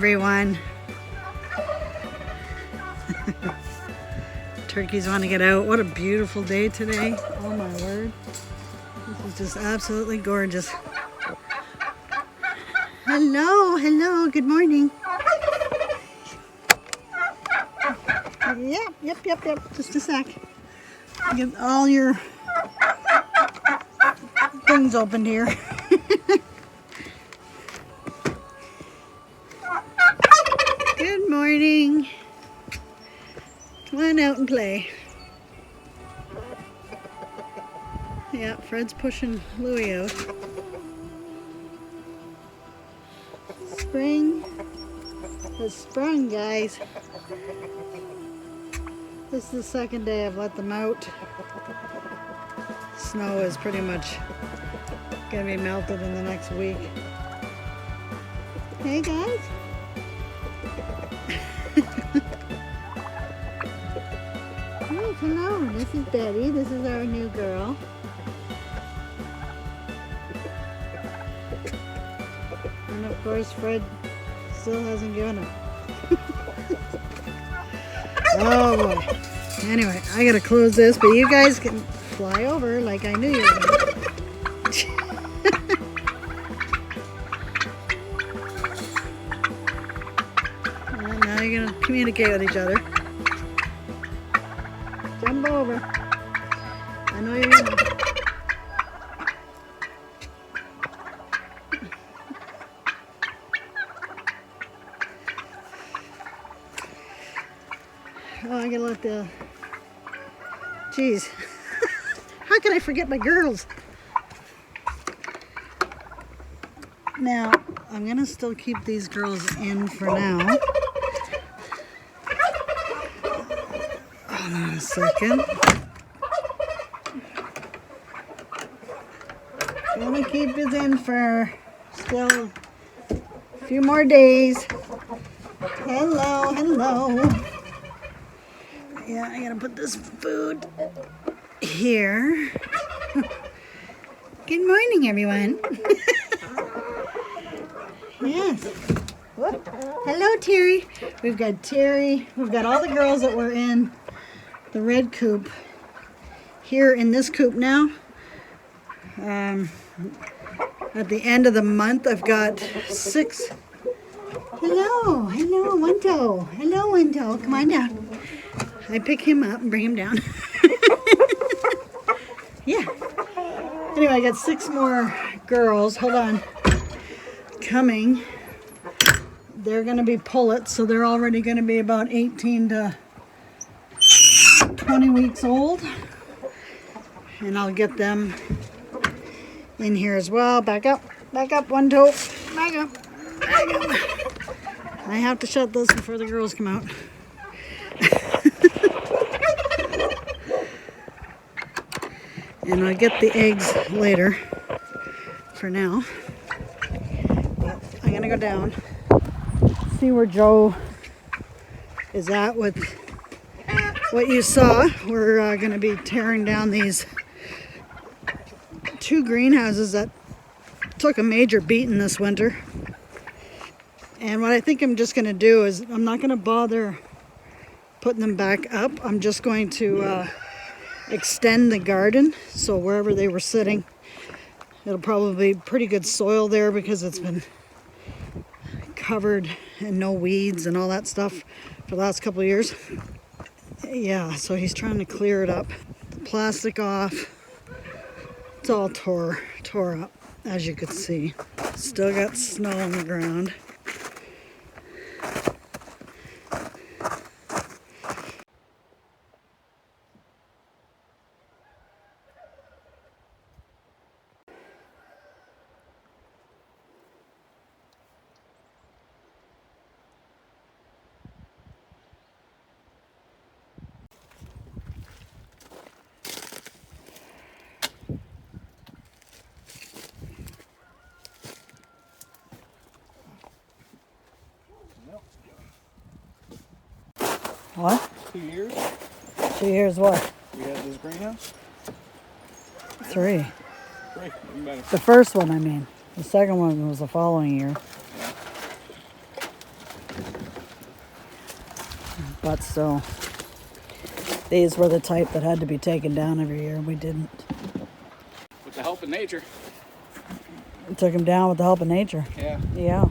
everyone. Turkeys want to get out. What a beautiful day today. Oh my word. This is just absolutely gorgeous. Hello, hello, good morning. Yep. Just a sec. Get all your things opened here. Good morning. Come on out and play. Yeah, Fred's pushing Louie out. Spring has sprung, guys. This is the second day I've let them out. Snow is pretty much gonna be melted in the next week. Hey guys. Hey, hello, this is Betty. This is our new girl. And of course Fred still hasn't given up. Oh boy. Anyway, I gotta close this, but you guys can fly over like I knew you were gonna. And now you're gonna communicate with each other. Jump over. I know you're gonna. Oh, I gotta let the. Jeez. How can I forget my girls? Now, I'm gonna still keep these girls in for now. Hold on a second. Gonna keep it in for still a few more days. Hello, hello. Yeah, I gotta put this food here. Good morning, everyone. Yes. Whoop. Hello, Terry. We've got Terry. We've got all the girls that were in the red coop here in this coop now. At the end of the month, I've got 6. Hello, Winto. Hello, Winto. Come on down. I pick him up and bring him down. Yeah. Anyway, I got 6 more girls. Hold on. Coming. They're going to be pullets, so they're already going to be about 18 to 20 weeks old. And I'll get them in here as well. Back up, one toe. Back up. I have to shut this before the girls come out. And I'll get the eggs later. For now. But I'm going to go down. See where Joe is at with what you saw. We're going to be tearing down these 2 greenhouses that took a major beating this winter. And what I think I'm just going to do is I'm not going to bother putting them back up. I'm just going to extend the garden, so wherever they were sitting, it'll probably be pretty good soil there because it's been covered and no weeds and all that stuff for the last couple of years. Yeah, so he's trying to clear it up. The plastic off. It's all tore up, as you could see. Still got snow on the ground. What? 2 years. 2 years what? We had this greenhouse. 3. 3. Even better. The first one, I mean. The second one was the following year. But still, these were the type that had to be taken down every year. We didn't. With the help of nature. We took them down with the help of nature. Yeah. Yeah.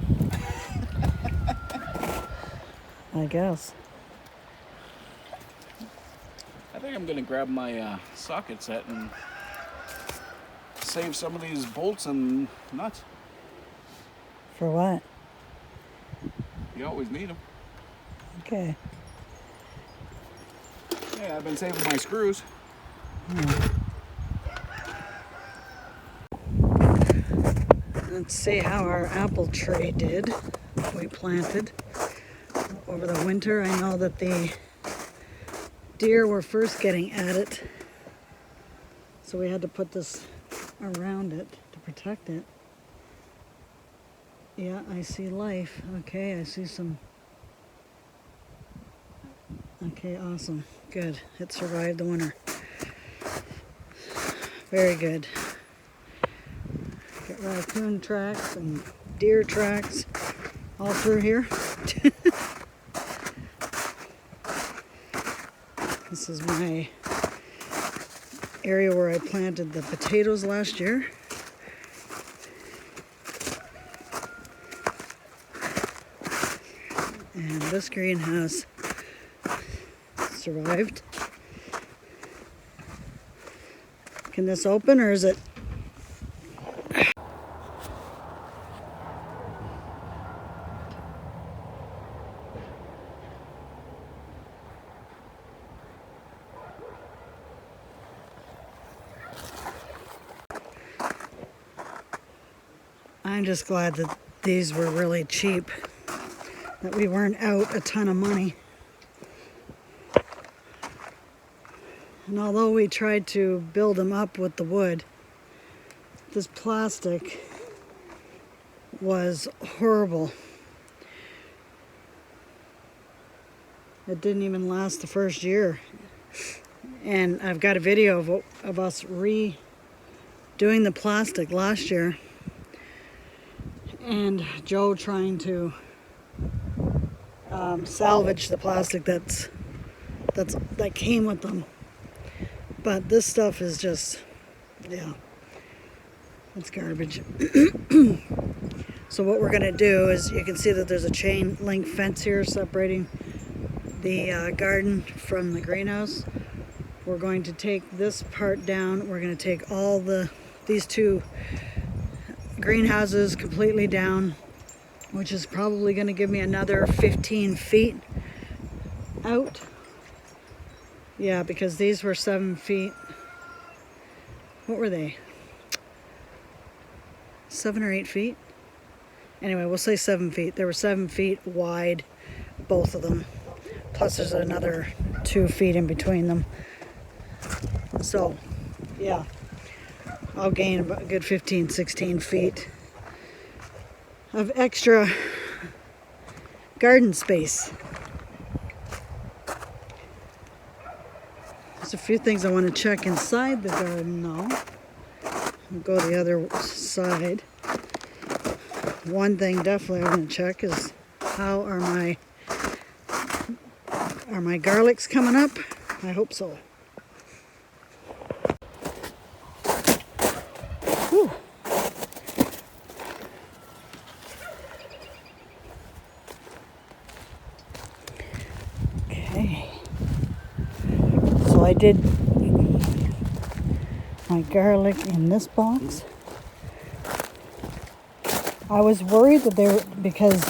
I guess. I think I'm gonna grab my socket set and save some of these bolts and nuts. For what? You always need them. Okay. Yeah, I've been saving my screws. Let's see how our apple tree did. We planted over the winter. I know that the deer were first getting at it, so we had to put this around it to protect it. Yeah, I see life. Okay, I see some. Okay, awesome. Good. It survived the winter. Very good. Got raccoon tracks and deer tracks all through here. This is my area where I planted the potatoes last year. And this greenhouse survived. Can this open, or is it? I'm just glad that these were really cheap, that we weren't out a ton of money. And although we tried to build them up with the wood, this plastic was horrible. It didn't even last the first year. And I've got a video of us redoing the plastic last year, and Joe trying to salvage the plastic that came with them. But this stuff is just, yeah, it's garbage. So what we're gonna do is, you can see that there's a chain link fence here separating the garden from the greenhouse. We're going to take this part down. We're going to take all these two greenhouses completely down, which is probably going to give me another 15 feet out. Yeah, because these were 7 feet. What were they? 7 or 8 feet? Anyway, we'll say 7 feet. They were 7 feet wide, both of them. Plus there's another 2 feet in between them. So, yeah, I'll gain about a good 15, 16 feet of extra garden space. There's a few things I want to check inside the garden though. I'll go the other side. One thing definitely I want to check is, how are my garlics coming up? I hope so. Whew. Okay. So I did my garlic in this box. I was worried that because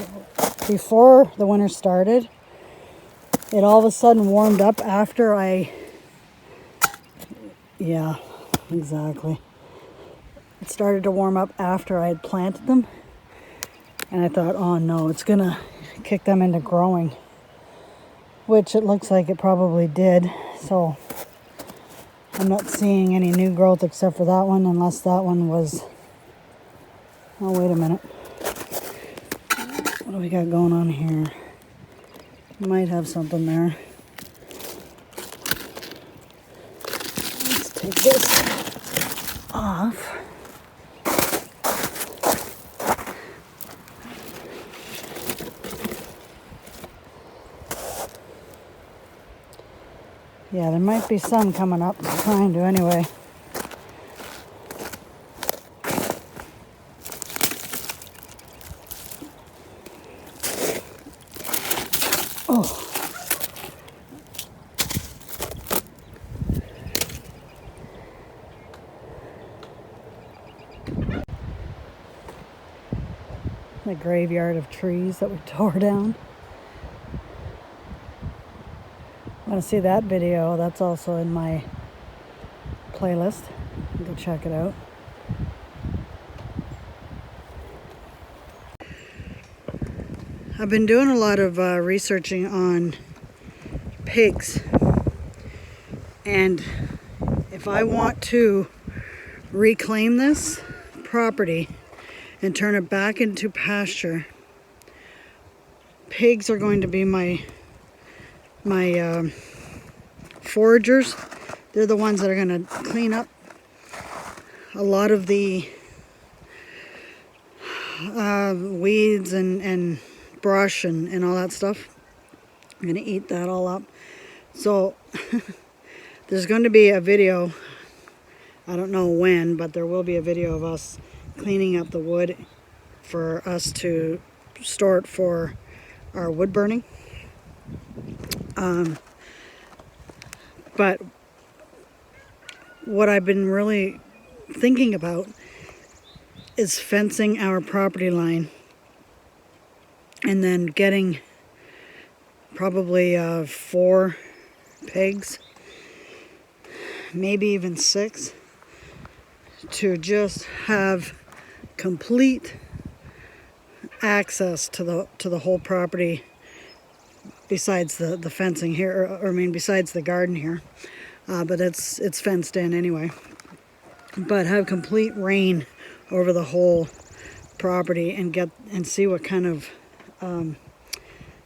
before the winter started, it all of a sudden warmed up after yeah, exactly. It started to warm up after I had planted them. And I thought, oh no, it's gonna kick them into growing. Which it looks like it probably did. So I'm not seeing any new growth except for that one, unless that one was, oh wait a minute. What do we got going on here? Might have something there. Let's take this off. Yeah, there might be some coming up. I'm trying to anyway. Oh. The graveyard of trees that we tore down. Want to see that video? That's also in my playlist. Go check it out. I've been doing a lot of researching on pigs, and if I want to reclaim this property and turn it back into pasture, pigs are going to be my foragers. They're the ones that are going to clean up a lot of the weeds and brush and all that stuff. I'm going to eat that all up. So there's going to be a video, I don't know when, but there will be a video of us cleaning up the wood for us to store it for our wood burning. But what I've been really thinking about is fencing our property line and then getting probably 4 pigs, maybe even 6, to just have complete access to the whole property, besides the fencing here, or I mean besides the garden here, but it's fenced in anyway. But have complete reign over the whole property and see what kind of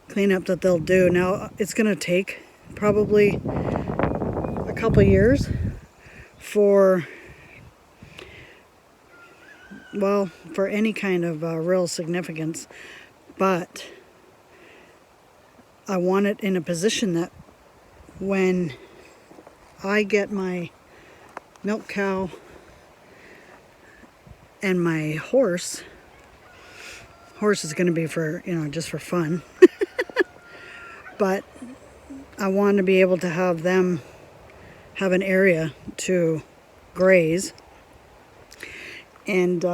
cleanup that they'll do. Now it's going to take probably a couple years for any kind of real significance, but I want it in a position that when I get my milk cow and my horse is going to be for, just for fun, but I want to be able to have them have an area to graze. And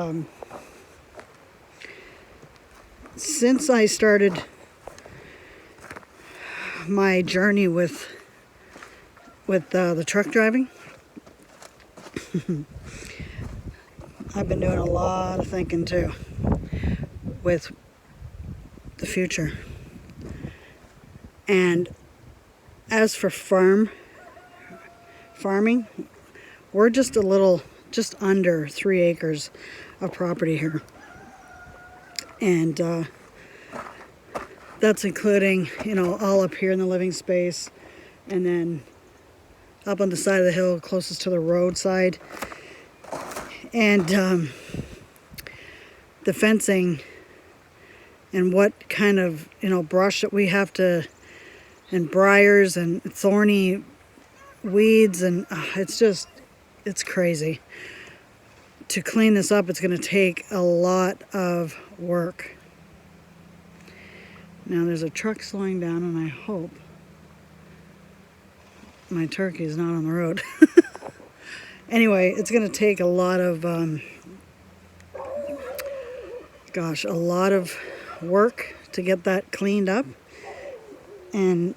since I started my journey with the truck driving, I've been doing a lot of thinking too with the future. And as for farming, we're just under 3 acres of property here. And that's including, all up here in the living space, and then up on the side of the hill closest to the roadside. And the fencing and what kind of, brush that we have to, and briars and thorny weeds, and it's crazy. To clean this up, it's going to take a lot of work. Now there's a truck slowing down, and I hope my turkey is not on the road. Anyway, it's going to take a lot of, a lot of work to get that cleaned up and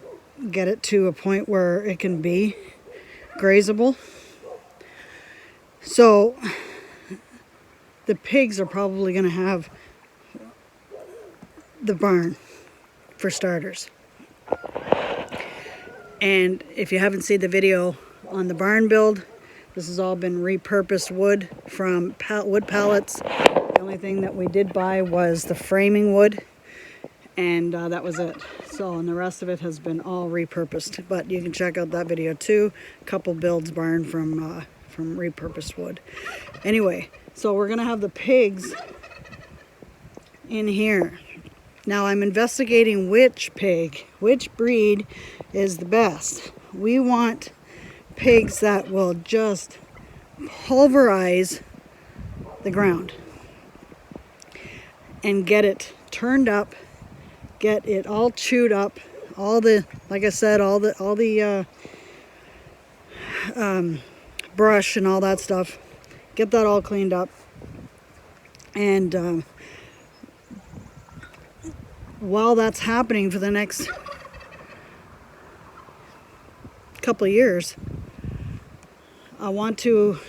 get it to a point where it can be grazable. So the pigs are probably going to have the barn for starters. And if you haven't seen the video on the barn build, this has all been repurposed wood from wood pallets. The only thing that we did buy was the framing wood, and that was it. So, and the rest of it has been all repurposed. But you can check out that video too. Couple builds barn from repurposed wood. Anyway, so we're gonna have the pigs in here. Now I'm investigating which breed is the best. We want pigs that will just pulverize the ground and get it turned up, get it all chewed up, all the, like I said, all the brush and all that stuff. Get that all cleaned up. And while that's happening for the next couple of years, I want to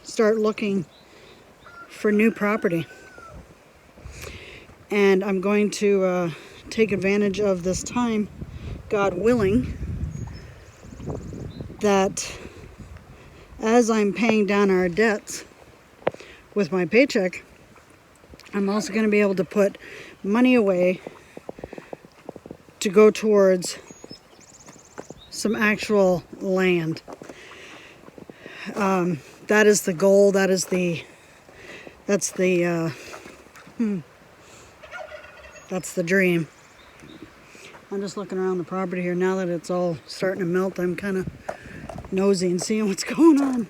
start looking for new property. And I'm going to take advantage of this time, God willing, that as I'm paying down our debts with my paycheck, I'm also going to be able to put money away to go towards some actual land. That is the goal. That's the dream. I'm just looking around the property here now that it's all starting to melt. I'm kind of nosy and seeing what's going on.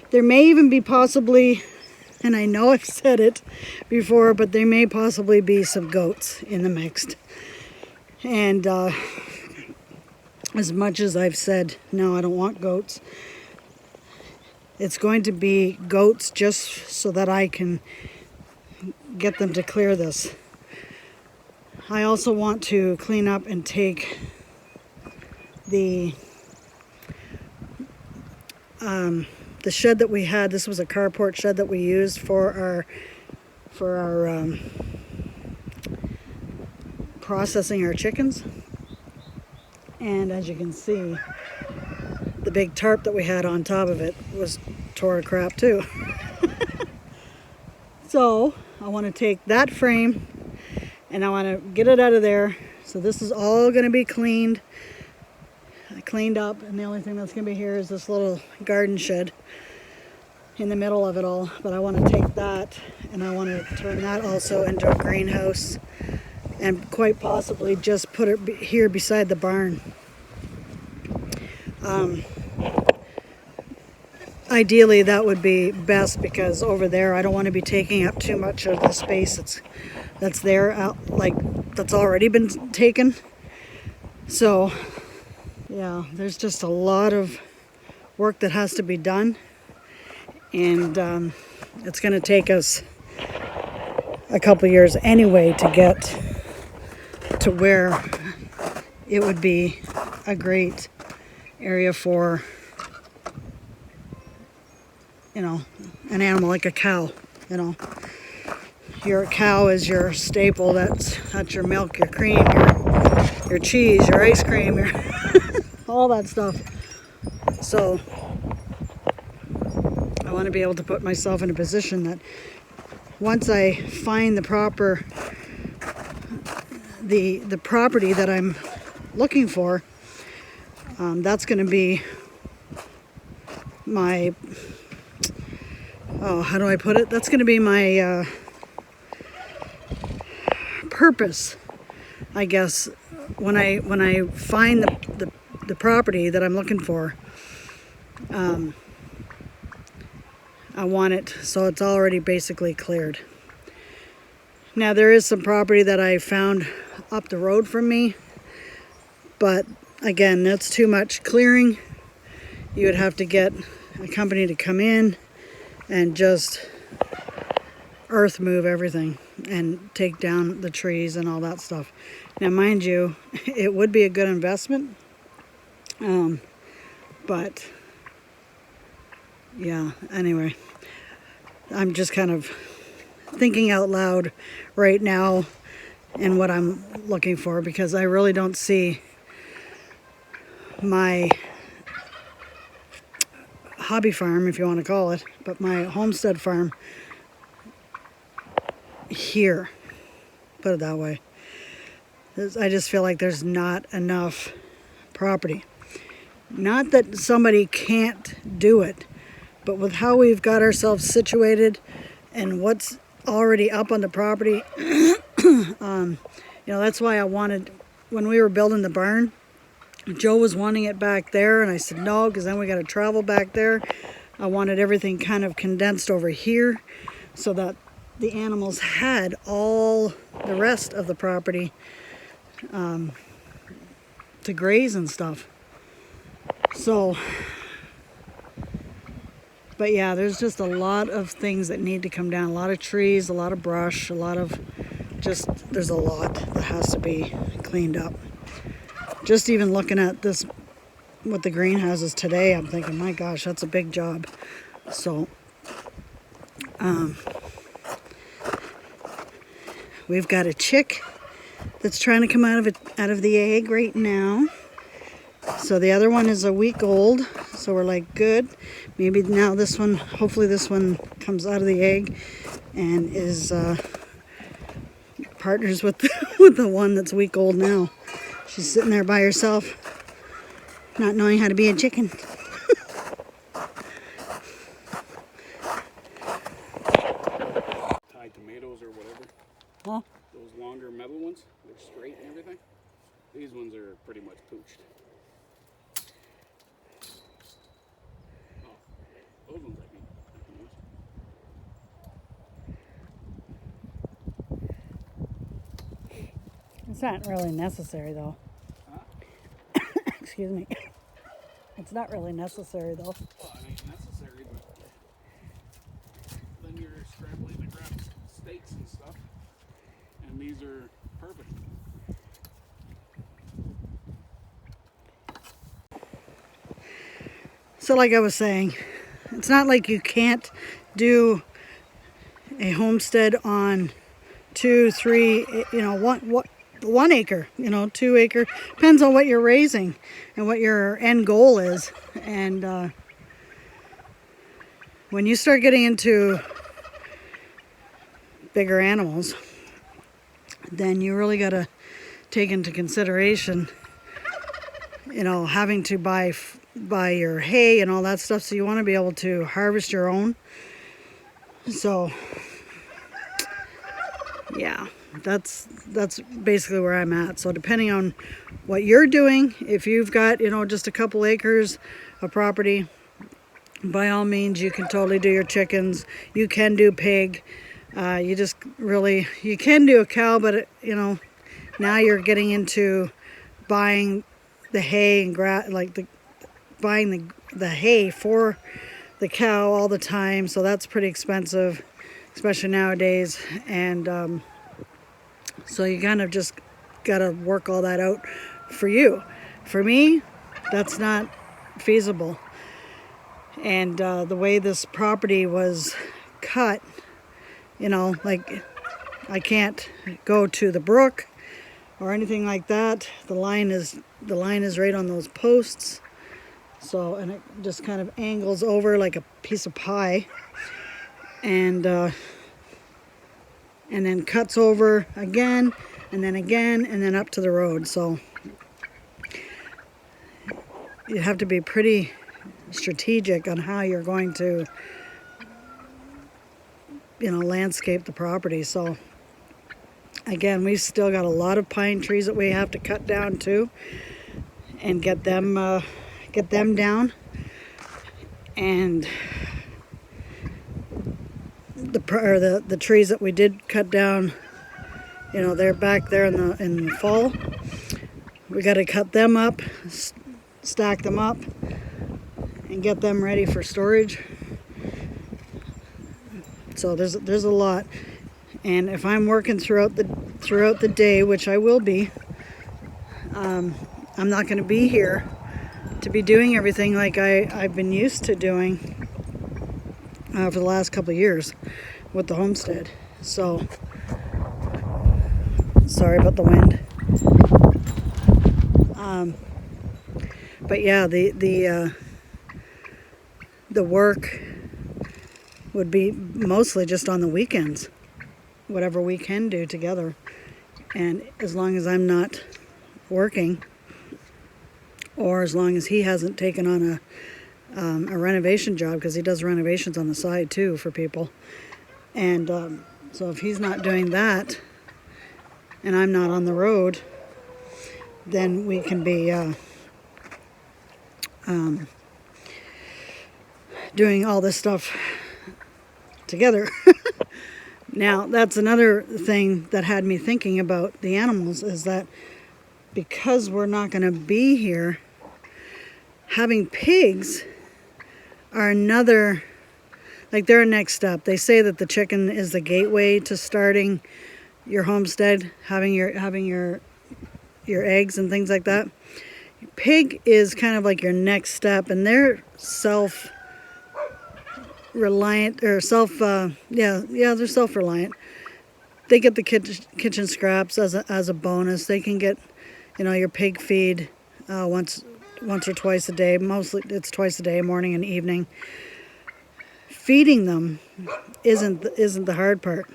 There may even be possibly, and I know I've said it before, but there may possibly be some goats in the mix. And as much as I've said, no, I don't want goats, it's going to be goats just so that I can get them to clear this. I also want to clean up and take the shed that we had. This was a carport shed that we used for our processing our chickens. And as you can see, the big tarp that we had on top of it was tore to crap too. So I want to take that frame and I want to get it out of there. So this is all going to be cleaned up, and the only thing that's going to be here is this little garden shed in the middle of it all. But I want to take that and I want to turn that also into a greenhouse and quite possibly just put it here beside the barn. Ideally that would be best, because over there I don't want to be taking up too much of the space that's there, that's already been taken. So yeah, there's just a lot of work that has to be done, and it's going to take us a couple years anyway to get to where it would be a great area for, an animal like a cow. Your cow is your staple. That's your milk, your cream, your cheese, your ice cream, your all that stuff. So I want to be able to put myself in a position that once I find the proper the property that I'm looking for, that's going to be my, how do I put it? That's going to be my purpose, I guess. When I find the property that I'm looking for, I want it so it's already basically cleared. Now there is some property that I found up the road from me, but again, that's too much clearing. You would have to get a company to come in and just earth move everything and take down the trees and all that stuff. Now mind you, it would be a good investment, but yeah, anyway, I'm just kind of thinking out loud right now in what I'm looking for, because I really don't see my hobby farm, if you want to call it, but my homestead farm here, put it that way. I just feel like there's not enough property. Not that somebody can't do it, but with how we've got ourselves situated and what's already up on the property, that's why I wanted when we were building the barn, Joe was wanting it back there, and I said no, because then we got to travel back there. I wanted everything kind of condensed over here so that the animals had all the rest of the property to graze and stuff. So, but yeah, there's just a lot of things that need to come down. A lot of trees, a lot of brush, a lot of there's a lot that has to be cleaned up. Just even looking at this with the greenhouses today, I'm thinking, my gosh, that's a big job. So, we've got a chick that's trying to come out of the egg right now. So the other one is a week old. So we're like, good. Maybe now this one, hopefully this one comes out of the egg and is partners with with the one that's a week old now. She's sitting there by herself, not knowing how to be a chicken. Tied tomatoes or whatever. Huh? Those longer metal ones, they're straight and everything. These ones are pretty much pooched. Oh, those ones I can use. It's not really necessary though. Huh? Excuse me. It's not really necessary though. Well, it ain't necessary, but then you're scrambling to grab steaks and stuff. And these are perfect. So like I was saying, it's not like you can't do a homestead on 2, 3, 1 acre, 2 acre. Depends on what you're raising and what your end goal is. And when you start getting into bigger animals, then you really got to take into consideration, having to buy your hay and all that stuff. So you want to be able to harvest your own. So yeah, that's basically where I'm at. So depending on what you're doing, if you've got, just a couple acres of property, by all means, you can totally do your chickens. You can do pig. You can do a cow, but now you're getting into buying the hay and buying the hay for the cow all the time. So that's pretty expensive, especially nowadays. And so you kind of just got to work all that out for you. For me, that's not feasible. And the way this property was cut, I can't go to the brook or anything like that. The line is right on those posts. So, and it just kind of angles over like a piece of pie, and then cuts over again, and then up to the road. So you have to be pretty strategic on how you're going to, landscape the property. So again, we've still got a lot of pine trees that we have to cut down too, and get them down. And the trees that we did cut down, they're back there in the fall. We got to cut them up, stack them up, and get them ready for storage. So there's a lot. And if I'm working throughout the day, which I will be, I'm not going to be here to be doing everything like I've been used to doing for the last couple of years with the homestead. So sorry about the wind. But yeah, the work would be mostly just on the weekends, whatever we can do together. And as long as I'm not working, or as long as he hasn't taken on a renovation job, because he does renovations on the side too for people. And so if he's not doing that, and I'm not on the road, then we can be doing all this stuff together. Now, that's another thing that had me thinking about the animals, is that because we're not going to be here, having pigs are another, like, they're a next step. They say that the chicken is the gateway to starting your homestead, having your eggs and things like that. Pig is kind of like your next step, and they're self-reliant, or they're self-reliant. They get the kitchen scraps as a bonus. They can get, your pig feed once or twice a day. Mostly it's twice a day, morning and evening. Feeding them isn't the hard part.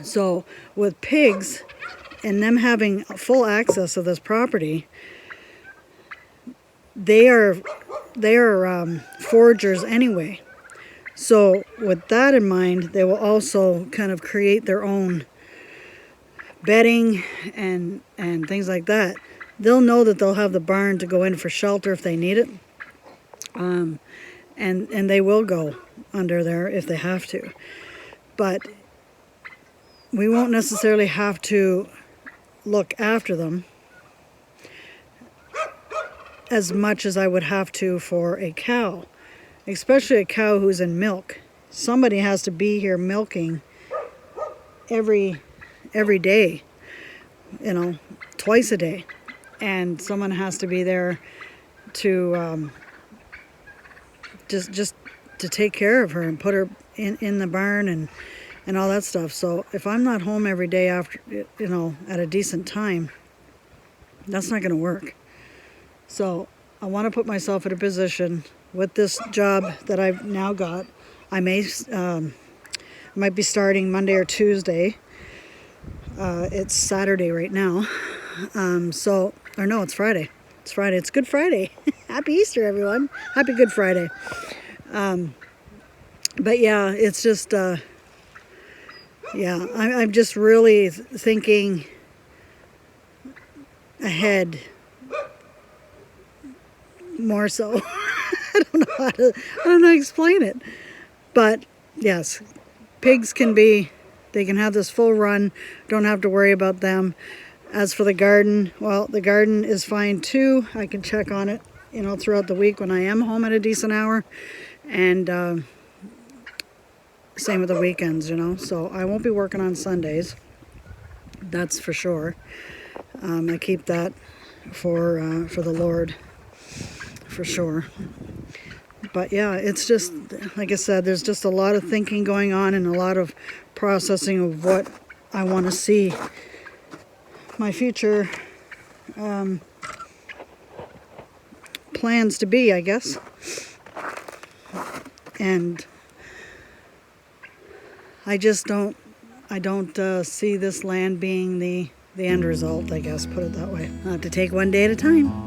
So with pigs and them having full access to this property, they are foragers anyway. So with that in mind, they will also kind of create their own bedding and things like that. They'll know that they'll have the barn to go in for shelter if they need it, and they will go under there if they have to. But we won't necessarily have to look after them as much as I would have to for a cow, especially a cow who's in milk. Somebody has to be here milking every day, twice a day, and someone has to be there to just to take care of her and put her in the barn and all that stuff. So if I'm not home every day after, at a decent time, that's not going to work. So I want to put myself in a position with this job that I've now got. I might be starting Monday or Tuesday. It's Saturday right now. It's Friday. It's Friday. It's Good Friday. Happy Easter, everyone. Happy Good Friday. But yeah, it's just, I'm just really thinking ahead more so. I don't know how to explain it. But yes, pigs they can have this full run. Don't have to worry about them. As for the garden, well, the garden is fine too. I can check on it, throughout the week when I am home at a decent hour. And same with the weekends, So I won't be working on Sundays. That's for sure. I keep that for the Lord, for sure. But yeah, it's just, like I said, there's just a lot of thinking going on and a lot of processing of what I want to see my future plans to be, I guess. And I don't see this land being the end result, I guess, put it that way. I have to take one day at a time.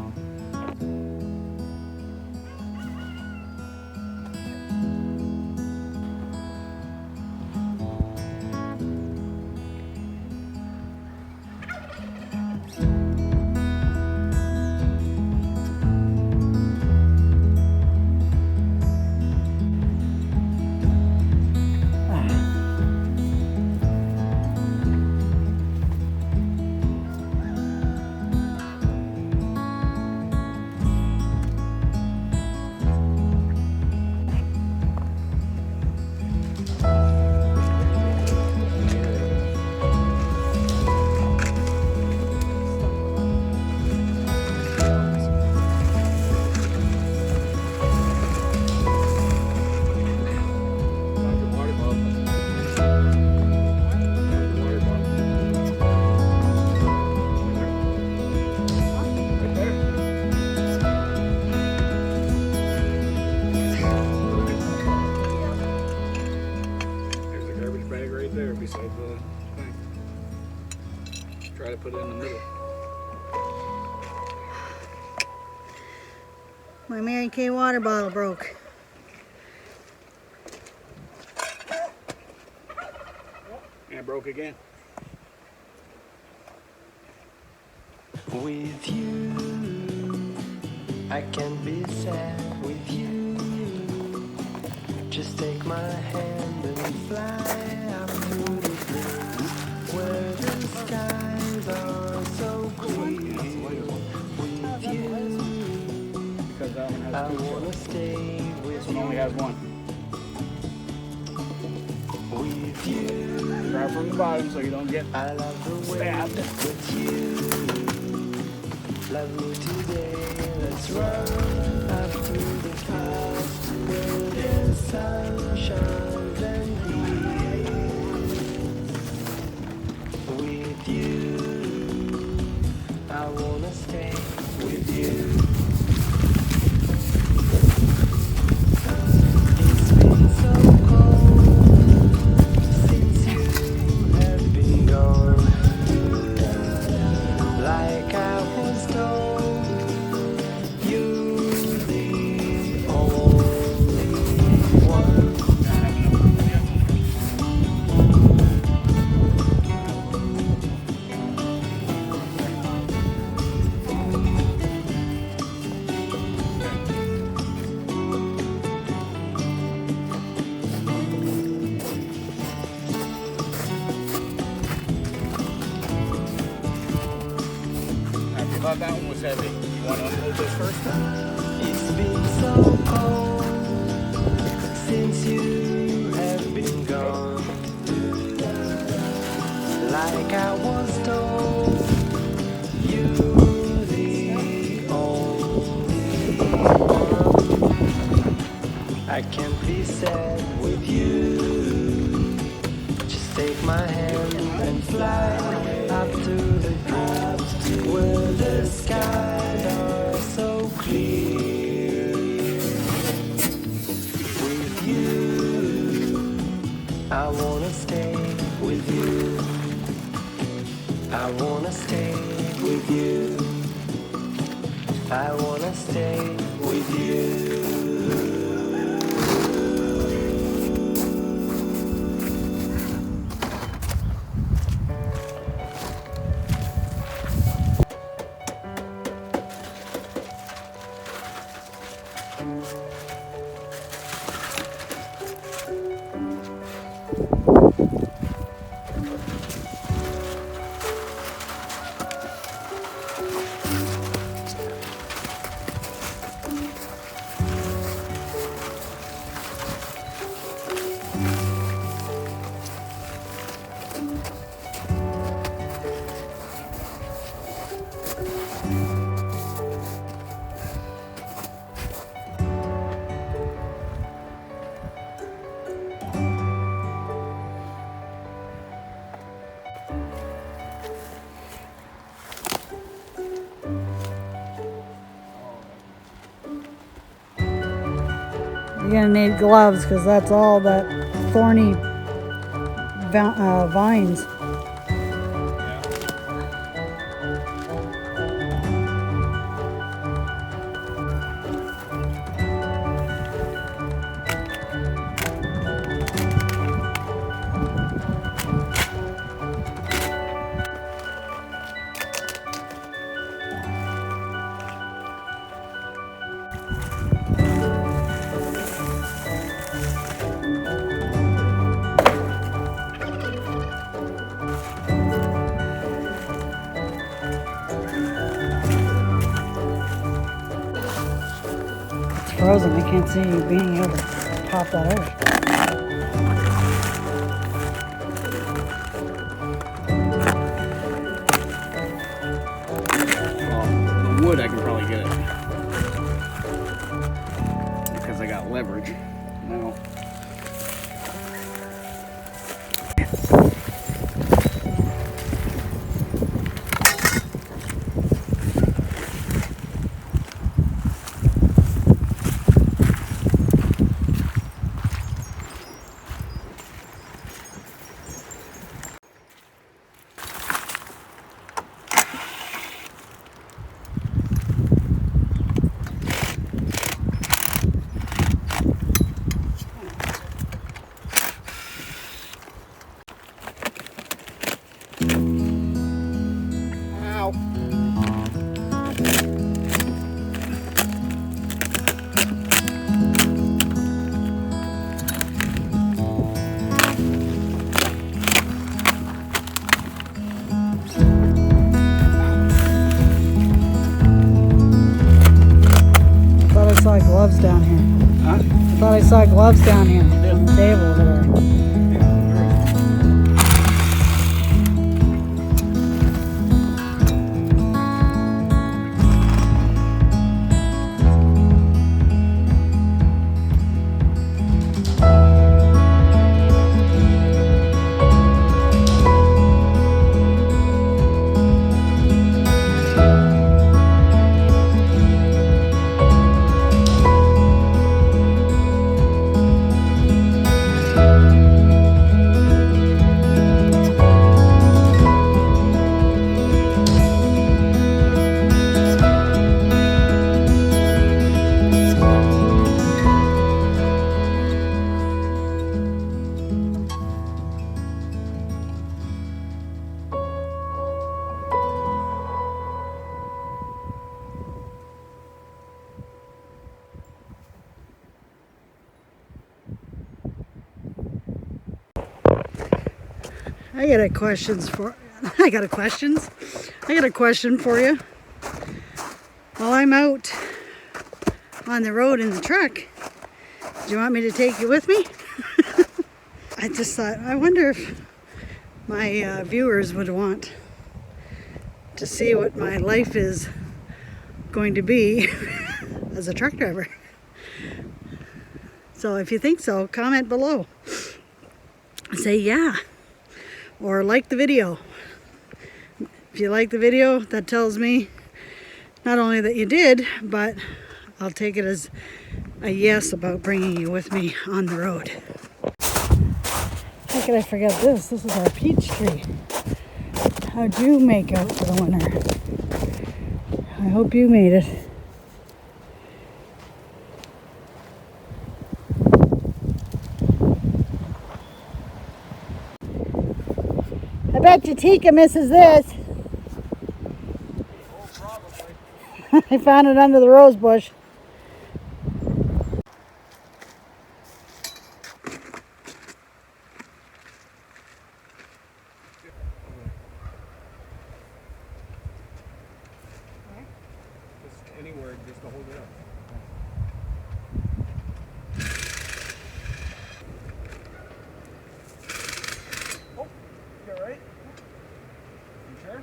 Beside the thing. Try to put it in the middle. My Mary Kay water bottle broke. And broke again. With you, I can't be sad with you. Just take my hand and fly up through the blue, where the skies are so clear. With you, Because that one I has two wanna shells. stay This with one only has one. with you. Grab from the bottom so you don't get I love the way stabbed. with you. Love me today, let's run up through the past where the sun shines and heals. With you, I wanna stay with you. It's been so cold since you have been gone. Like I was told, you're the only one. I thought that one was heavy. You want to unload this first? It's been so cold since you have been gone. Like I was told, you're the only one. I can't be sad with you. Just take my hand and fly up to the clouds where the skies are so clear. With you, I wanna stay with you. I wanna stay with you. I wanna stay with you. You're gonna need gloves because that's all that thorny vines. It's frozen. I can't see you being able to pop that out. Well, the wood I can probably get it. Because I got leverage. Now. saw gloves down here. Huh? I thought I saw gloves down here on the table over there. I got a question for you. While I'm out on the road in the truck, do you want me to take you with me? I just thought, I wonder if my viewers would want to see what my life is going to be as a truck driver. So if you think so, comment below. Say yeah, or like the video. If you like the video, that tells me not only that you did, but I'll take it as a yes about bringing you with me on the road. How could I forget this? This is our peach tree. How'd you make out for the winter? I hope you made it. I bet you Tika misses this. Oh, probably. I found it under the rose bush. Just anywhere, just to hold it up. Oh, you all right? You sure?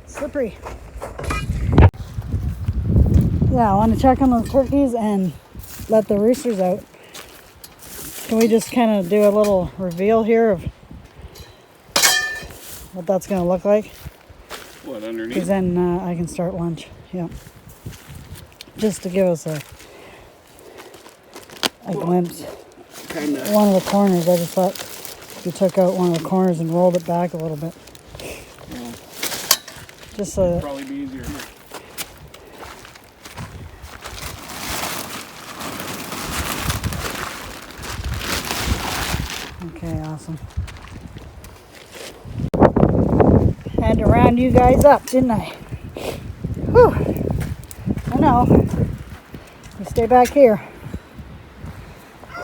Slippery. Yeah, I want to check on those turkeys and let the roosters out. Can we just kind of do a little reveal here of what that's going to look like? What, underneath? Because then I can start lunch. Yeah. Just to give us a glimpse. Kinda. One of the corners, I just thought you took out one of the corners and rolled it back a little bit. Yeah. Just so Probably be easier here. Okay, awesome. Had to round you guys up, didn't I? Whew. I know. You stay back here.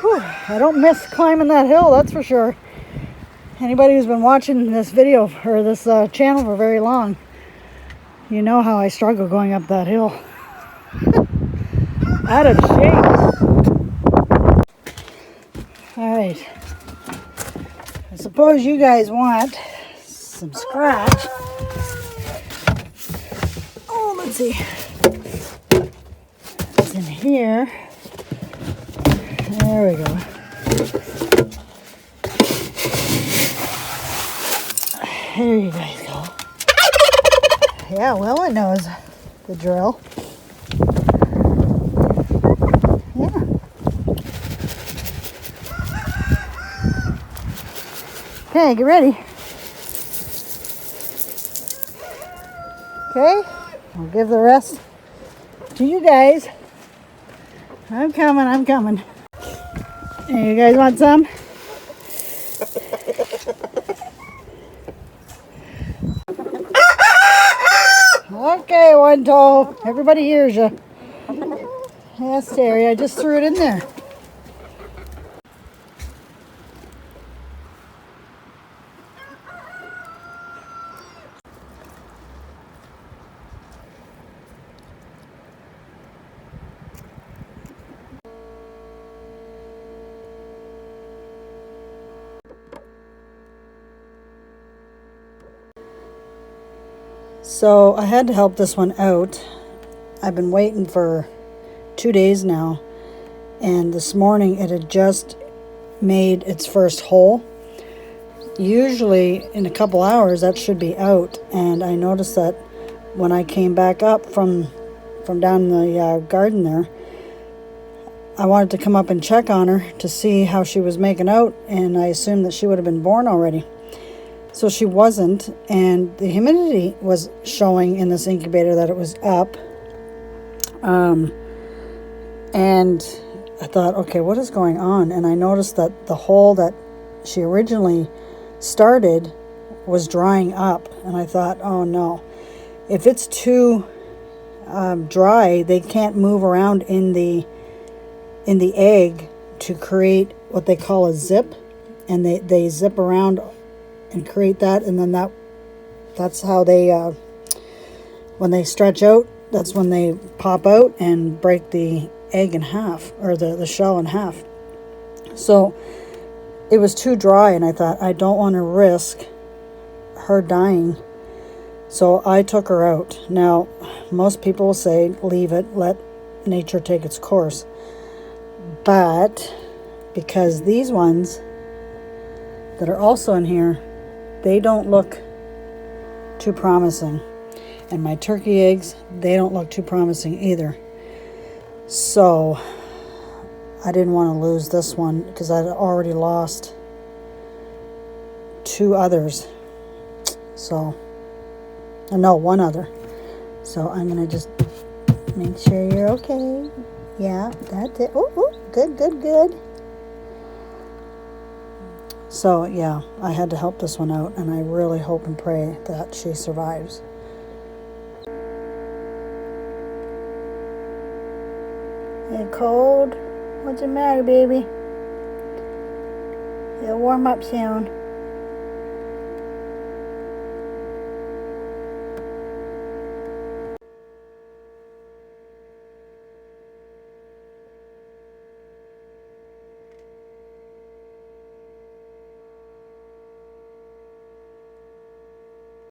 Whew. I don't miss climbing that hill, that's for sure. Anybody who's been watching this video or this channel for very long, you know how I struggle going up that hill. Out of shape. Alright. I suppose you guys want some scratch. Oh, let's see. It's in here. There we go. There you guys go. Yeah, well, it knows the drill. Yeah. Okay, get ready. Okay, I'll give the rest to you guys. I'm coming, I'm coming. Hey, you guys want some? Okay, one toe. Everybody hears you. Yes, Terry, I just threw it in there. So I had to help this one out. I've been waiting for 2 days now, and this morning it had just made its first hole. Usually in a couple hours that should be out, and I noticed that when I came back up from down the garden there, I wanted to come up and check on her to see how she was making out, and I assumed that she would have been born already. So she wasn't, and the humidity was showing in this incubator that it was up. And I thought, okay, what is going on? And I noticed that the hole that she originally started was drying up, and I thought, oh no, if it's too dry, they can't move around in the egg to create what they call a zip, and they zip around and create that, and then that's how they when they stretch out, that's when they pop out and break the egg in half, or the shell in half. So it was too dry, and I thought, I don't want to risk her dying. So I took her out. Now, most people will say, leave it, let nature take its course. But because these ones that are also in here, they don't look too promising. And my turkey eggs, they don't look too promising either. So I didn't want to lose this one because I'd already lost 2 others. So, no, 1 other. So I'm going to just make sure you're okay. Yeah, that's it. Ooh, good, good, good. So, yeah, I had to help this one out, and I really hope and pray that she survives. You cold? What's the matter, baby? It'll warm up soon.